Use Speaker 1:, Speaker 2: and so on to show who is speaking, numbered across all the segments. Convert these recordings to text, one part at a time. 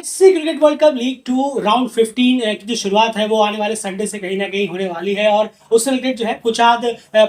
Speaker 1: ICC cricket world cup league 2 round 15 की जो शुरुआत है वो आने वाले संडे से कहीं ना कहीं होने वाली है और उससे रिलेटेड जो है कुछ आध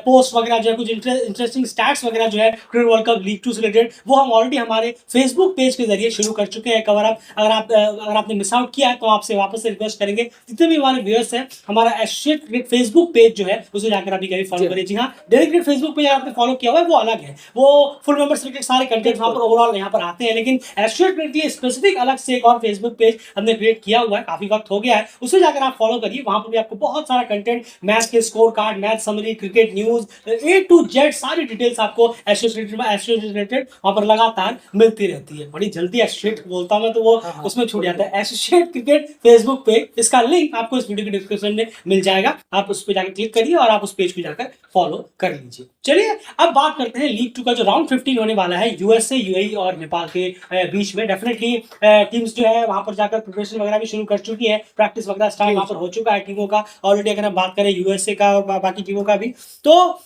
Speaker 1: पोस्ट वगैरह जो है कुछ इंटरेस्टिंग स्टैट्स वगैरह जो है क्रिकेट वर्ल्ड कप लीग 2 से रिलेटेड वो हम ऑलरेडी हमारे फेसबुक पेज के जरिए शुरू कर चुके हैं कवर अप। अगर आपने मिस आउट किया है तो आपसे वापस से रिक्वेस्ट करेंगे जितने भी हमारे व्यूअर्स हैं हमारा एसोसिएट क्रिकेट फेसबुक पेज जो है उसे जाकर अभी कभी फॉलो करिए। जी हाँ, डायरेक्ट क्रिकेट फेसबुक पेज आपने फॉलो किया हुआ है वो अलग है, वो फुल मेंबर्स क्रिकेट सारे कंटेंट वहां पर ओवरऑल यहाँ पर आते हैं, लेकिन एसोसिएट क्रिकेट के लिए स्पेसिफिक अलग से एक और फेसबुक पेज हमने क्रिएट किया हुआ है, काफी वक्त हो गया है, उसे जाकर आप फॉलो करिए। वहां पर भी आपको बहुत सारा कंटेंट, मैच के score card, match summary, cricket news, A to Z सारी डिटेल्स आपको एसोसिएटेड रिलेटेड वहां पर लगातार मिलती रहती है। बड़ी जल्दी एसोसिएट बोलता हूं मैं तो वो उसमें छूट जाता है। एसोसिएट क्रिकेट फेसबुक पेज, इसका लिंक आपको इस वीडियो के डिस्क्रिप्शन में मिल जाएगा, आप उस पर जाकर क्लिक करिए और आप उस पेज को जाकर फॉलो कर लीजिए। चलिए अब बात करते हैं लीग 2 का जो राउंड 15 होने वाला है यूएसए, यूएई और नेपाल के बीच में। डेफिनेटली टीम्स जो है वहां पर जाकर प्रिपरेशन वगैरह भी शुरू कर चुकी है, प्रैक्टिस वगैरह स्टार्ट वहां पर हो चुका है टीमों का ऑलरेडी। अगर हम बात करें यूएसए का और बाकी टीमों का भी, तो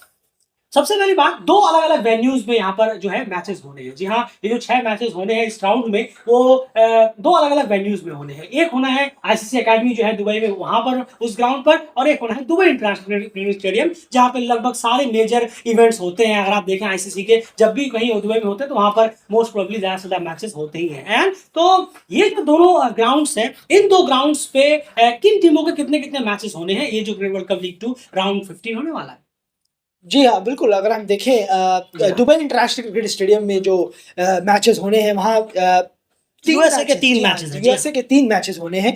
Speaker 1: सबसे पहली बात, दो अलग अलग वेन्यूज में यहाँ पर जो है मैचेस होने हैं। जी हाँ, ये जो 6 मैचेस होने हैं इस राउंड में वो दो अलग अलग वेन्यूज में होने हैं। एक होना है आईसीसी एकेडमी जो है दुबई में, वहां पर उस ग्राउंड पर, और एक होना है दुबई इंटरनेशनल क्रिकेट स्टेडियम जहां पर लगभग सारे मेजर इवेंट्स होते हैं। अगर आप देखें आईसीसी के जब भी कहीं दुबई में होते हैं तो वहां पर मोस्ट प्रोबेबली ज्यादा से ज्यादा मैचेस होते ही हैं। एंड तो ये जो दोनों ग्राउंड्स हैं, इन दो ग्राउंड्स पे किन टीमों के कितने कितने मैचेस होने हैं, ये जो cricket world cup league 2 round 15 होने वाला है।
Speaker 2: जी हाँ, बिल्कुल। अगर हम देखें दुबई इंटरनेशनल क्रिकेट स्टेडियम में जो मैचेस होने हैं वहाँ
Speaker 1: यूएसए के 3 मैचेस हैं।
Speaker 2: यूएसए के 3 मैचेस होने हैं,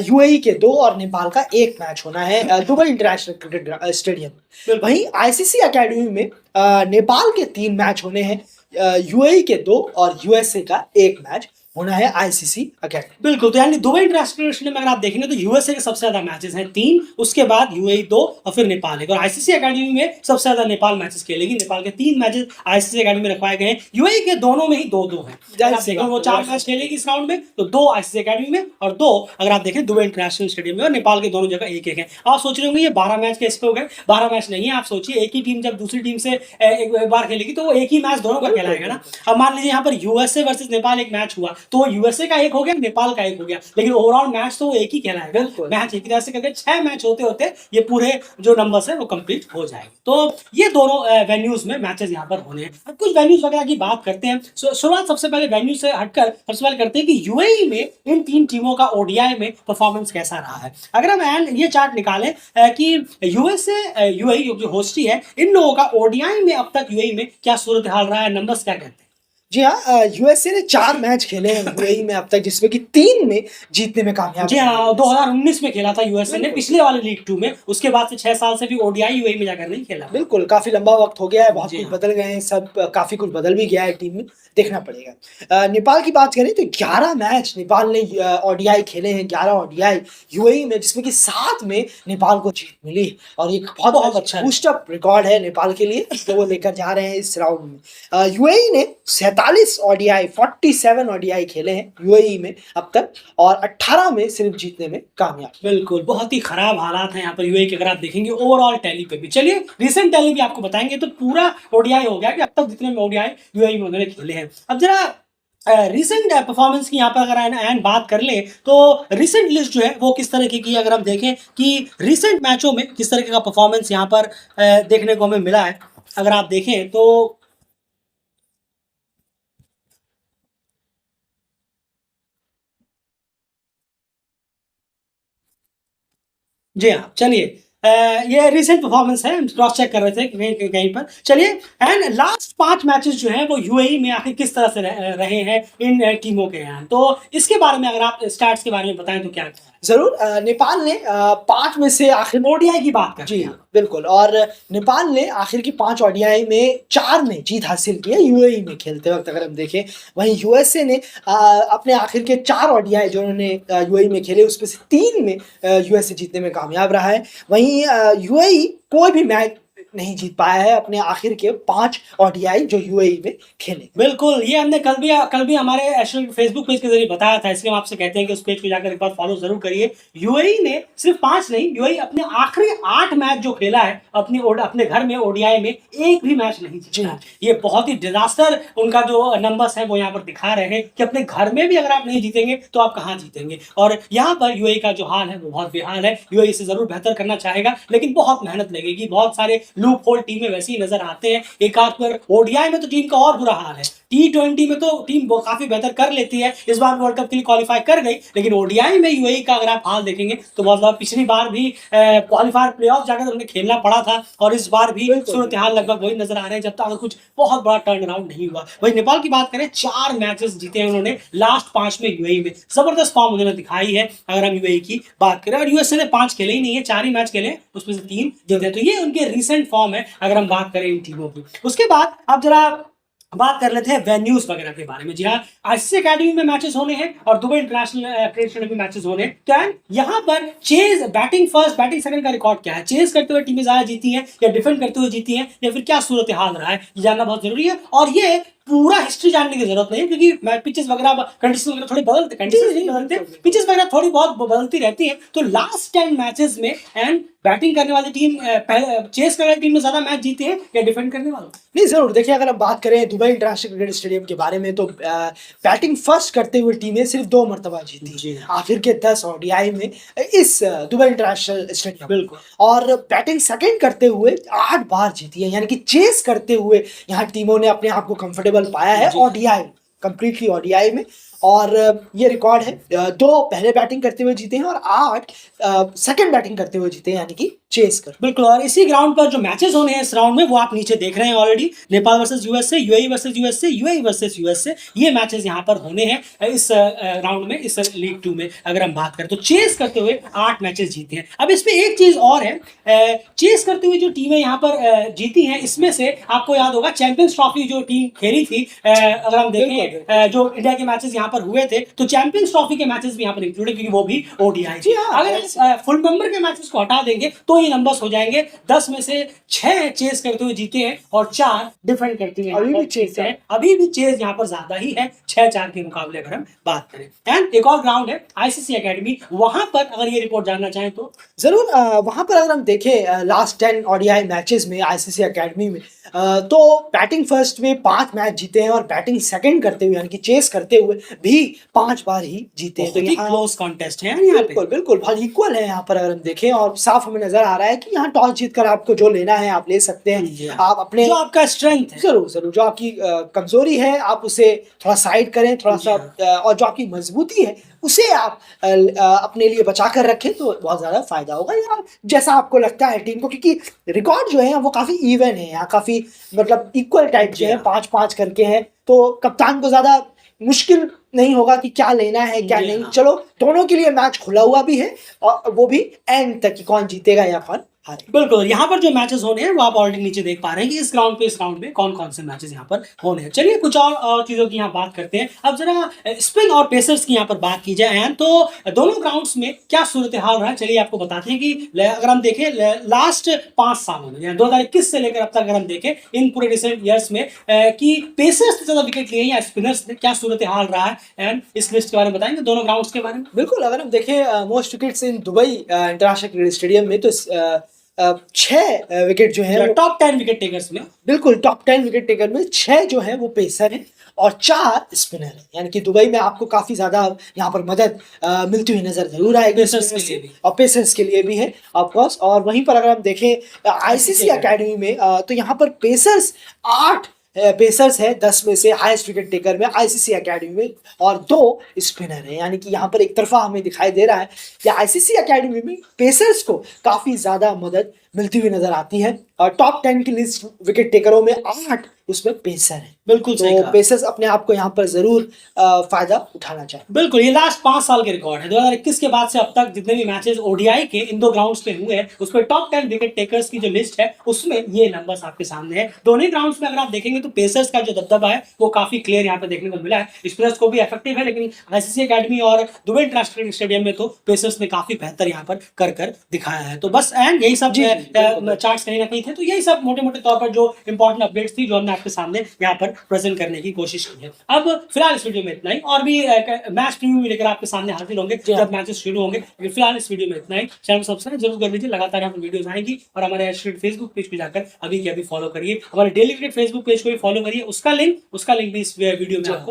Speaker 2: यूएई के 2 और नेपाल का 1 मैच होना है दुबई इंटरनेशनल क्रिकेट स्टेडियम। वहीं आईसीसी एकेडमी में नेपाल के 3 मैच होने हैं, यूएई के 2 और यूएसए का 1 मैच होना है आईसीसी एकेडमी।
Speaker 1: बिल्कुल, तो यानी दुबई इंटरनेशनल स्टेडियम में अगर आप देखेंगे तो यूएसए के सबसे ज्यादा मैचेस हैं 3, उसके बाद यूएई 2 और फिर नेपाल 1। और आईसीसी एकेडमी में सबसे ज्यादा नेपाल मैचेस खेलेगी, नेपाल के 3 मैचेस आईसीसी एकेडमी में रखवाए गए हैं। यूएई के दोनों में ही 2-2 हैं, वो 4 मैच खेलेगी इस राउंड में, तो 2 आईसीसी एकेडमी में और 2 अगर आप देखें दुबई इंटरनेशनल स्टेडियम में, और नेपाल के दोनों जगह 1-1 है। आप सोच रहे होंगे ये 12 मैच कैसे हो गए? 12 मैच नहीं है, आप सोचिए एक ही टीम जब दूसरी टीम से एक बार खेलेगी तो वो एक ही मैच दोनों का खेलाएगा ना। अब मान लीजिए यहाँ पर यूएसए वर्सेस नेपाल एक मैच हुआ तो यूएसए का एक हो गया, नेपाल का एक हो गया, लेकिन ओवरऑल मैच तो एक ही कहलाएगा। मैच एक तरह से करके 6 मैच होते होते ये पूरे जो नंबर्स है वो कंप्लीट हो जाएंगे। तो ये दोनों वेन्यूज में मैचेस यहाँ पर होने हैं। अब कुछ वेन्यूज वगैरह की बात करते हैं। शुरुआत सबसे पहले वेन्यू से हटकर सबसे पहले करते हैं कि यूएई में इन 3 टीमों का ओडीआई में परफॉर्मेंस कैसा रहा है। अगर हम ये चार्ट निकालें कि यूएसए यूएई जो होस्टी है, इन लोगों का ओडीआई में अब तक यूएई में क्या सूरत हाल रहा है, नंबर्स क्या कहते हैं?
Speaker 2: जी हाँ, यूएसए ने 4 मैच खेले हैं यूएई में अब तक, जिसमें कि 3 में जीतने में कामयाब।
Speaker 1: जी हाँ, 2019 में खेला था यूएसए ने, पिछले वाले लीग 2 में। उसके बाद से 6 साल से भी ओडीआई यूएई में जाकर नहीं खेला।
Speaker 2: बिल्कुल, काफी लंबा वक्त हो गया है, बहुत कुछ बदल गए हैं, सब काफी कुछ बदल भी गया है टीम में, देखना पड़ेगा। नेपाल की बात करें तो 11 मैच नेपाल ने ओडीआई खेले हैं, 11 ओडीआई यूएई में, जिसमें कि 7 में नेपाल को जीत मिली, और ये बहुत अच्छा बूस्ट अप रिकॉर्ड है नेपाल के लिए जो वो लेकर जा रहे हैं इस राउंड में। यूएई ने 47 ओडीआई 47 ओडीआई खेले हैं यूएई में अब तक, और 18 में सिर्फ जीतने में कामयाब।
Speaker 1: बिल्कुल, बहुत ही खराब हालात हैं यहाँ पर यूएई के, अगर आप देखेंगे ओवरऑल टैली पे भी। चलिए रिसेंट टैली भी आपको बताएंगे, तो पूरा ओडीआई हो गया कि अब तक जितने ओडीआई यूएई में उन्होंने खेले हैं। अब जरा रिसेंट परफॉर्मेंस की यहाँ पर अगर बात कर ले तो रिसेंट लिस्ट जो है वो किस तरह की अगर हम देखें कि रिसेंट मैचों में किस तरह का परफॉर्मेंस यहाँ पर देखने को हमें मिला है, अगर आप देखें तो जी हाँ, चलिए ये रिसेंट परफॉर्मेंस है, हम क्रॉस चेक कर रहे थे कहीं पर। चलिए, एंड लास्ट 5 मैचेस जो हैं वो यूएई में आखिर किस तरह से रहे हैं इन टीमों के यहाँ, तो इसके बारे में अगर आप स्टार्ट्स के बारे में बताएं तो क्या है?
Speaker 2: जरूर। नेपाल ने 5 में से आखिर
Speaker 1: ओडीआई की बात करते हैं।
Speaker 2: जी हाँ, बिल्कुल। और नेपाल ने आखिर की 5 ओडीआई में 4 में जीत हासिल की है यूएई में खेलते वक्त, अगर हम देखें। वहीं यूएसए ने अपने आखिर के 4 ओडीआई जो उन्होंने यूएई में खेले, उसमें से 3 में यूएसए जीतने में कामयाब रहा है। वहीं यूएई कोई भी मैच नहीं जीत पाया है अपने आखिर के 5 ओडीआई जो यूएई में खेले।
Speaker 1: बिल्कुल, ये हमने कल भी हमारे एशल फेसबुक पेज के ज़रिए बताया था, इसलिए हम आपसे कहते हैं कि उस पेज को जाकर एक बार फॉलो ज़रूर करिए। यूएई ने सिर्फ 5 नहीं, यूएई अपने आखिरी 8 मैच जो खेला है अपने घर में ओडीआई में, एक भी मैच नहीं जीता है। ये बहुत ही डिजास्टर उनका जो नंबर्स हैं वो यहाँ पर दिखा रहे हैं कि अपने घर में भी अगर आप नहीं जीतेंगे तो आप कहाँ जीतेंगे। और यहाँ पर यूएई का जो हाल है वो बहुत बेहाल है। यूएई इसे जरूर बेहतर करना चाहेगा, लेकिन बहुत मेहनत लगेगी। बहुत सारे लूप होल टीमें वैसे ही नजर आते हैं एक आध पर। ओडीआई में तो टीम का और बुरा हाल है। T20 में तो टीम काफी बेहतर कर लेती है, इस बार वर्ल्ड कप के लिए क्वालिफाई कर गई, लेकिन ओडीआई में यूएई का अगर आप हाल देखेंगे तो बहुत ज्यादा, पिछली बार भी क्वालिफायर प्लेऑफ जाकर उन्हें खेलना पड़ा था और इस बार भी सूरत हाल लगभग वही नजर आ रहे हैं जब तक कुछ बहुत बड़ा टर्न अराउंड नहीं हुआ। वही नेपाल की बात करें, 4 मैचेस जीते हैं उन्होंने लास्ट 5 में यूएई में। जबरदस्त फॉर्म उन्होंने दिखाई है अगर हम यूएई की बात करें। और यूएसए ने 5 खेले ही नहीं है, 4 ही मैच खेले, उसमें से 3 जीते। तो ये उनके रिसेंट फॉर्म है अगर हम बात करें इन टीमों की। उसके बाद अब जरा बात कर लेते हैं वेन्यूज वगैरह के बारे में। जी हाँ, आईसीसी एकेडमी में मैचेस होने हैं और दुबई इंटरनेशनल ट्रेड सेंटर में मैचेस होने हैं। क्या है यहाँ पर chase batting first batting second का रिकॉर्ड क्या है? चेज करते हुए टीमें ज्यादा जीती हैं या डिफेंड करते हुए जीती हैं, या फिर क्या सूरत हाल रहा है, ये जानना बहुत जरूरी है। और ये पूरा हिस्ट्री जानने की जरूरत नहीं है, क्योंकि पिचेस वगैरह कंडीशन वगैरह थोड़ी बदलते, कंडीशन नहीं बदलते, पिचेस वगैरह थोड़ी बहुत बदलती रहती है। तो लास्ट 10 मैचेस में एंड बैटिंग करने वाली टीम चेस करने वाली टीम में ज्यादा मैच जीती है या डिफेंड करने वालों?
Speaker 2: नहीं, जरूर देखिए, अगर हम बात करें दुबई इंटरनेशनल क्रिकेट स्टेडियम के बारे में तो बैटिंग फर्स्ट करते हुए टीमें सिर्फ 2 मरतबा जीती आखिर के 10 ओडीआई में इस दुबई इंटरनेशनल स्टेडियम।
Speaker 1: बिल्कुल।
Speaker 2: और बैटिंग सेकंड करते हुए 8 बार जीती है, यानी कि चेस करते हुए यहाँ टीमों ने अपने आप को कंफर्टेबल पाया है ओडीआई, कंप्लीटली ओडीआई में। और ये रिकॉर्ड है, 2 पहले बैटिंग करते हुए जीते हैं और 8 सेकंड बैटिंग करते हुए जीते हैं, यानी कि चेस कर।
Speaker 1: बिल्कुल। और इसी ग्राउंड पर जो मैचेस होने हैं इस राउंड में वो आप नीचे देख रहे हैं already. Nepal versus USA, UAE versus USA, UAE versus USA, ये मैचेस यहाँ पर होने हैं इस राउंड में, इस लीग 2 में अगर हम बात करें तो चेस करते हुए 8 मैचेस जीते हैं। अब इसमें एक चीज और है, चेस करते हुए जो टीमें यहाँ पर जीती हैं, इसमें से आपको याद होगा चैंपियंस ट्रॉफी जो टीम खेली थी, अगर हम देखें जो इंडिया के मैचेस यहाँ पर हुए थे, तो चैंपियंस ट्रॉफी के मैचेस भी यहाँ पर इंक्लूडेड, क्योंकि वो भी ओडीआई। अगर फुल मेंबर के मैचेस को हटा देंगे तो ये नंबर्स हो जाएंगे 10 में से 6 चेस करते हुए जीते हैं और 4 डिफेंड करते हुए अभी भी चेस यहाँ पर ज्यादा ही है 6-4 के मुकाबले अगर हम बात करें। एंड एक और ग्राउंड है आईसीसी एकेडमी, वहां पर अगर ये रिपोर्ट जानना चाहें तो
Speaker 2: जरूर, वहां पर अगर हम देखें लास्ट 10 ओडीआई मैचेस में आईसीसी एकेडमी में, तो बैटिंग फर्स्ट में 5 मैच जीते हैं और बैटिंग सेकंड करते हुए यानी कि चेस करते हुए भी 5 बार ही जीते हैं।
Speaker 1: तो ये क्लोज कॉन्टेस्ट है यहाँ पे।
Speaker 2: बिल्कुल बिल्कुल, बहुत इक्वल है यहाँ पर अगर हम देखें, और साफ हमें नजर आ रहा है कि यहाँ टॉस जीतकर आपको जो लेना है आप ले सकते हैं। आप अपने जो
Speaker 1: आपका स्ट्रेंथ है,
Speaker 2: जरूर जो आपकी कमजोरी है आप उसे थोड़ा साइड करें, थोड़ा सा, और जो आपकी मजबूती है उसे आप अपने लिए बचा कर रखें तो बहुत ज्यादा फायदा होगा, या जैसा आपको लगता है टीम को, क्योंकि रिकॉर्ड जो है वो काफी इवन है यहाँ, काफी मतलब इक्वल टाइप जो है, 5-5 करके हैं। तो कप्तान को ज्यादा मुश्किल नहीं होगा कि क्या लेना है क्या नहीं। चलो, दोनों के लिए मैच खुला हुआ भी है और वो भी एंड तक कि कौन जीतेगा या कौन हारे।
Speaker 1: बिल्कुल, यहाँ पर जो मैचेस होने हैं वो आप ऑलरेडी नीचे देख पा रहे हैं कि इस राउंड में कौन कौन से मैचेस यहाँ पर होने हैं। चलिए कुछ और चीजों की यहाँ बात करते हैं। अब जरा स्पिन और पेसर्स की यहाँ पर बात की जाए तो दोनों ग्राउंड्स में क्या सूरत हाल रहा है, चलिए आपको बताते हैं कि अगर हम देखें लास्ट 5 सालों में 2021 से लेकर अब तक अगर हम देखें इन पूरे रिसेंट ईयर्स में कि पेसर्स ने ज्यादा विकेट लिए या स्पिनर्स ने, क्या सूरत हाल रहा है, एंड इस लिस्ट के बारे में बताएंगे दोनों ग्राउंड्स के बारे में।
Speaker 2: बिल्कुल, अगर हम देखें most wickets in Dubai international cricket stadium में तो 6 विकेट जो है
Speaker 1: टॉप 10 विकेट टेकर्स में,
Speaker 2: बिल्कुल टॉप 10 विकेट टेकर में 6 जो है वो पेसर हैं और 4 स्पिनर हैं, यानी कि दुबई में आपको काफी ज्यादा यहाँ पर मदद मिलती हुई नजर जरूर आएगी
Speaker 1: पेसर्स के लिए भी
Speaker 2: और पेसर्स के लिए भी है ऑफकोर्स। और वहीं पर अगर हम देखें आईसीसी एकेडमी में तो यहाँ पर पेसर्स 8 पेसर्स है 10 में से हाईएस्ट विकेट टेकर में आईसीसी एकेडमी में, और 2 स्पिनर है, यानी कि यहाँ पर एक तरफा हमें दिखाई दे रहा है कि आईसीसी एकेडमी में पेसर्स को काफी ज्यादा मदद मिलती हुई नजर आती है। और टॉप 10 की लिस्ट विकेट टेकरों में 8 उसमें पेसर है।
Speaker 1: बिल्कुल सही
Speaker 2: तो पेसर्स अपने आप को यहाँ पर जरूर फायदा उठाना चाहिए।
Speaker 1: बिल्कुल, ये लास्ट 5 साल के रिकॉर्ड है। 2021 के बाद से अब तक जितने भी मैचेस ओडीआई के इन 2 ग्राउंड्स पे हुए हैं उस पर टॉप 10 विकेट टेकर्स की जो लिस्ट है उसमें ये नंबर्स आपके सामने है। दोनों ग्राउंड्स में अगर आप देखेंगे तो पेसर्स का जो दबदबा है वो काफी क्लियर यहाँ पे देखने को मिला है। स्पिनर्स को भी इफेक्टिव है, लेकिन आईसीसी एकेडमी और दुबई इंटरनेशनल स्टेडियम में तो पेसर्स ने काफी बेहतर यहाँ पर कर दिखाया है। तो बस एंड यही सब चार्ट्स कहीं ना कहीं थे। तो यही सब मोटे मोटे तौर पर जो इंपॉर्टेंट अपडेट्स थी जो हमने आपके सामने यहाँ पर प्रेजेंट करने की कोशिश की है। अब फिलहाल इस वीडियो में इतना ही, और भी मैच प्रीव्यू भी लेकर आपके सामने हाजिर होंगे जब मैचेस शुरू होंगे। लेकिन फिलहाल इस वीडियो में इतना ही। चैनल को सब्सक्राइब जरूर कर लीजिए, लगातार यहाँ पर वीडियोस आएंगी। और हमारे फेसबुक पेज पे जाकर अभी के अभी फॉलो करिए, हमारे डेली क्रिकेट फेसबुक पेज को भी फॉलो करिए, उसका लिंक भी इस वीडियो में आपको